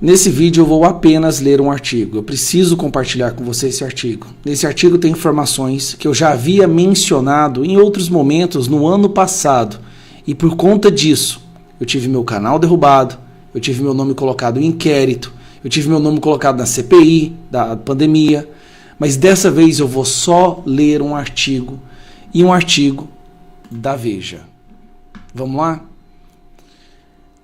Nesse vídeo eu vou apenas ler um artigo. Eu preciso compartilhar com você esse artigo. Nesse artigo tem informações que eu já havia mencionado em outros momentos no ano passado. E por conta disso, eu tive meu canal derrubado, eu tive meu nome colocado em inquérito, eu tive meu nome colocado na CPI da pandemia. Mas dessa vez eu vou só ler um artigo, e um artigo da Veja. Vamos lá?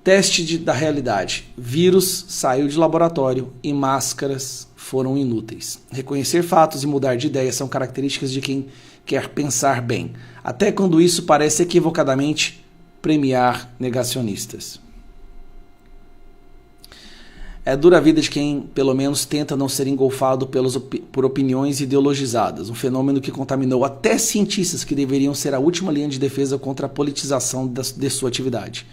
Teste da realidade. Vírus saiu de laboratório e máscaras foram inúteis. Reconhecer fatos e mudar de ideia são características de quem quer pensar bem, até quando isso parece equivocadamente premiar negacionistas. É dura a vida de quem, pelo menos, tenta não ser engolfado por opiniões ideologizadas, um fenômeno que contaminou até cientistas que deveriam ser a última linha de defesa contra a politização de sua atividade.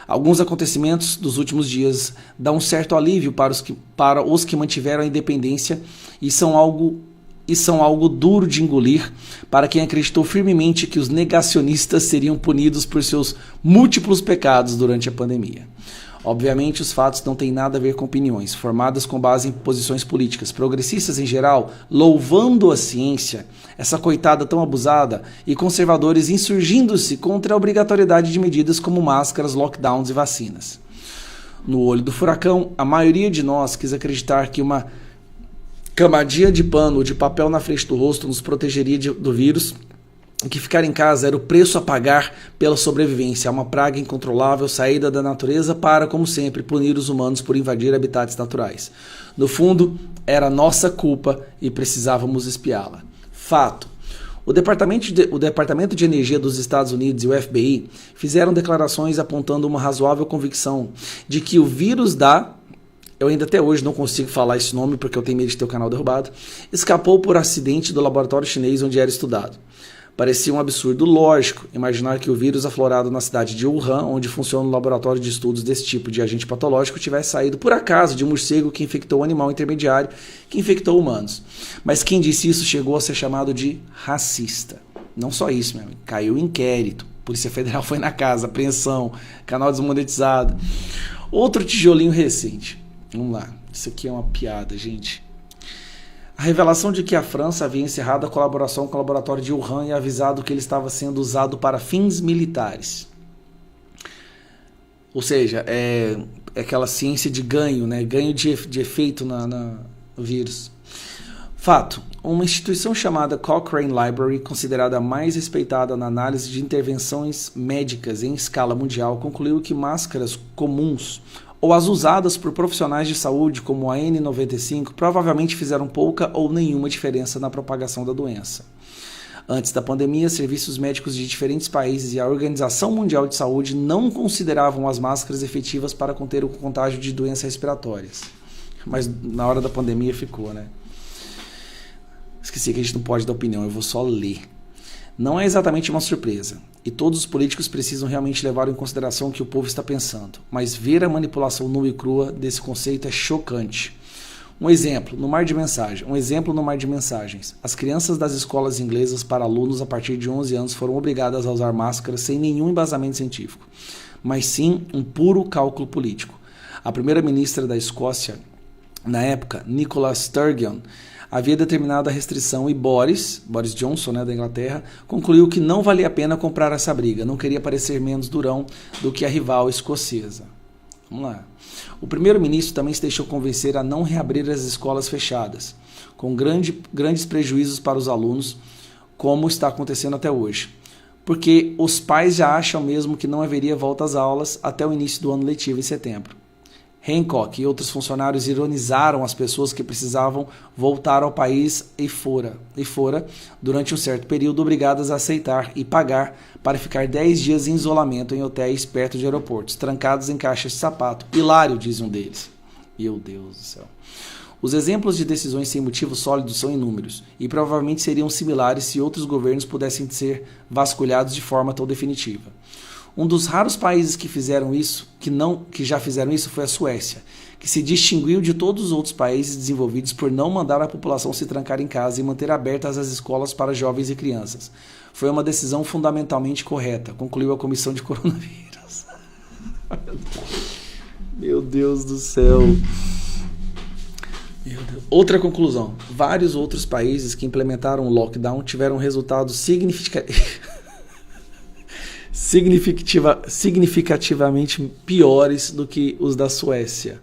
Alguns acontecimentos dos últimos dias dão um certo alívio para os que mantiveram a independência e são algo duro de engolir para quem acreditou firmemente que os negacionistas seriam punidos por seus múltiplos pecados durante a pandemia. Obviamente, os fatos não têm nada a ver com opiniões, formadas com base em posições políticas. Progressistas, em geral, louvando a ciência, essa coitada tão abusada, e conservadores insurgindo-se contra a obrigatoriedade de medidas como máscaras, lockdowns e vacinas. No olho do furacão, a maioria de nós quis acreditar que uma camadinha de pano ou de papel na frente do rosto nos protegeria do vírus, e que ficar em casa era o preço a pagar pela sobrevivência a uma praga incontrolável saída da natureza para, como sempre, punir os humanos por invadir habitats naturais. No fundo, era nossa culpa e precisávamos espiá-la. Fato. O Departamento de Energia dos Estados Unidos e o FBI fizeram declarações apontando uma razoável convicção de que o vírus eu ainda até hoje não consigo falar esse nome porque eu tenho medo de ter o canal derrubado, escapou por acidente do laboratório chinês onde era estudado. Parecia um absurdo lógico imaginar que o vírus aflorado na cidade de Wuhan, onde funciona um laboratório de estudos desse tipo de agente patológico, tivesse saído por acaso de um morcego que infectou o animal intermediário, que infectou humanos. Mas quem disse isso chegou a ser chamado de racista. Não só isso, meu amigo. Caiu inquérito, Polícia Federal foi na casa, apreensão, canal desmonetizado. Outro tijolinho recente. Vamos lá, isso aqui é uma piada, gente. A revelação de que a França havia encerrado a colaboração com o laboratório de Wuhan e avisado que ele estava sendo usado para fins militares. Ou seja, é aquela ciência de ganho, né? Ganho de efeito no vírus. Fato. Uma instituição chamada Cochrane Library, considerada a mais respeitada na análise de intervenções médicas em escala mundial, concluiu que máscaras comuns ou as usadas por profissionais de saúde como a N95 provavelmente fizeram pouca ou nenhuma diferença na propagação da doença. Antes da pandemia, serviços médicos de diferentes países e a Organização Mundial de Saúde não consideravam as máscaras efetivas para conter o contágio de doenças respiratórias. Mas na hora da pandemia ficou, né? Esqueci que a gente não pode dar opinião, eu vou só ler. Não é exatamente uma surpresa, e todos os políticos precisam realmente levar em consideração o que o povo está pensando, mas ver a manipulação nua e crua desse conceito é chocante. Um exemplo no mar de mensagens. As crianças das escolas inglesas para alunos a partir de 11 anos foram obrigadas a usar máscaras sem nenhum embasamento científico, mas sim um puro cálculo político. A primeira-ministra da Escócia, na época, Nicola Sturgeon, havia determinado a restrição e Boris Johnson, da Inglaterra, concluiu que não valia a pena comprar essa briga, não queria parecer menos durão do que a rival escocesa. Vamos lá. O primeiro-ministro também se deixou convencer a não reabrir as escolas fechadas, com grandes prejuízos para os alunos, como está acontecendo até hoje, porque os pais já acham mesmo que não haveria volta às aulas até o início do ano letivo em setembro. Hancock e outros funcionários ironizaram as pessoas que precisavam voltar ao país e fora, durante um certo período, obrigadas a aceitar e pagar para ficar 10 dias em isolamento em hotéis perto de aeroportos, trancados em caixas de sapato. Hilário, diz um deles. Meu Deus do céu. Os exemplos de decisões sem motivo sólido são inúmeros, e provavelmente seriam similares se outros governos pudessem ser vasculhados de forma tão definitiva. Um dos raros países que já fizeram isso foi a Suécia, que se distinguiu de todos os outros países desenvolvidos por não mandar a população se trancar em casa e manter abertas as escolas para jovens e crianças. Foi uma decisão fundamentalmente correta, concluiu a Comissão de Coronavírus. Meu Deus do céu. Meu Deus. Outra conclusão. Vários outros países que implementaram o lockdown tiveram resultados significativamente piores do que os da Suécia.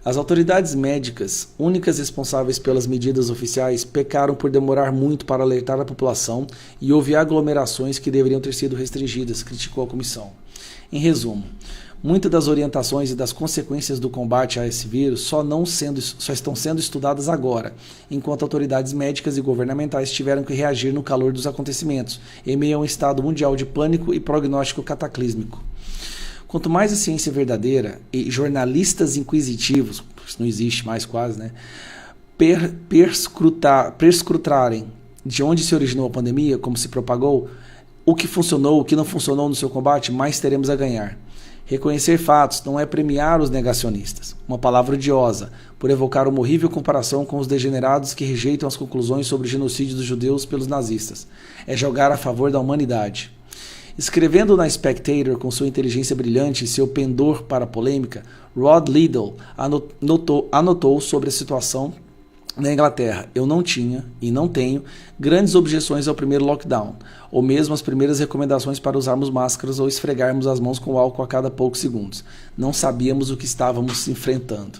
As autoridades médicas, únicas responsáveis pelas medidas oficiais, pecaram por demorar muito para alertar a população e houve aglomerações que deveriam ter sido restringidas, criticou a comissão. Em resumo, muitas das orientações e das consequências do combate a esse vírus só estão sendo estudadas agora, enquanto autoridades médicas e governamentais tiveram que reagir no calor dos acontecimentos, em meio a um estado mundial de pânico e prognóstico cataclísmico. Quanto mais a ciência verdadeira e jornalistas inquisitivos, isso não existe mais quase, né, perscrutarem de onde se originou a pandemia, como se propagou, o que funcionou, o que não funcionou no seu combate, mais teremos a ganhar. Reconhecer fatos não é premiar os negacionistas, uma palavra odiosa, por evocar uma horrível comparação com os degenerados que rejeitam as conclusões sobre o genocídio dos judeus pelos nazistas. É jogar a favor da humanidade. Escrevendo na Spectator com sua inteligência brilhante e seu pendor para a polêmica, Rod Liddell anotou sobre a situação na Inglaterra. Eu não tinha, e não tenho, grandes objeções ao primeiro lockdown, ou mesmo as primeiras recomendações para usarmos máscaras ou esfregarmos as mãos com álcool a cada poucos segundos. Não sabíamos o que estávamos enfrentando.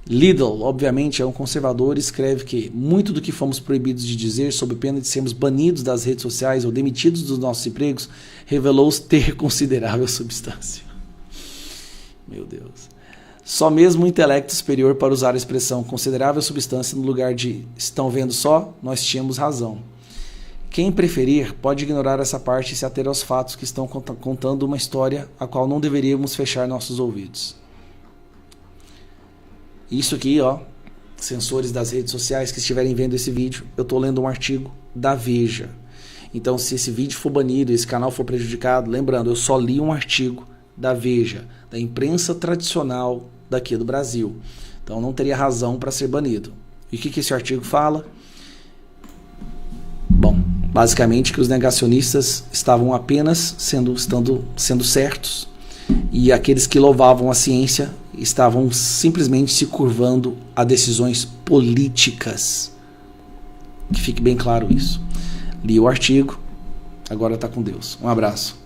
Liddell, obviamente, é um conservador e escreve que muito do que fomos proibidos de dizer, sob pena de sermos banidos das redes sociais ou demitidos dos nossos empregos, revelou-se ter considerável substância. Meu Deus. Só mesmo o intelecto superior para usar a expressão considerável substância no lugar de estão vendo só, nós tínhamos razão. Quem preferir pode ignorar essa parte e se ater aos fatos que estão contando uma história a qual não deveríamos fechar nossos ouvidos. Isso aqui, ó, censores das redes sociais que estiverem vendo esse vídeo, eu estou lendo um artigo da Veja. Então, se esse vídeo for banido, esse canal for prejudicado, lembrando, eu só li um artigo da Veja, da imprensa tradicional daqui do Brasil. Então, não teria razão para ser banido. E o que esse artigo fala? Bom, basicamente que os negacionistas estavam apenas sendo certos e aqueles que louvavam a ciência estavam simplesmente se curvando a decisões políticas. Que fique bem claro isso. Li o artigo, agora está com Deus. Um abraço.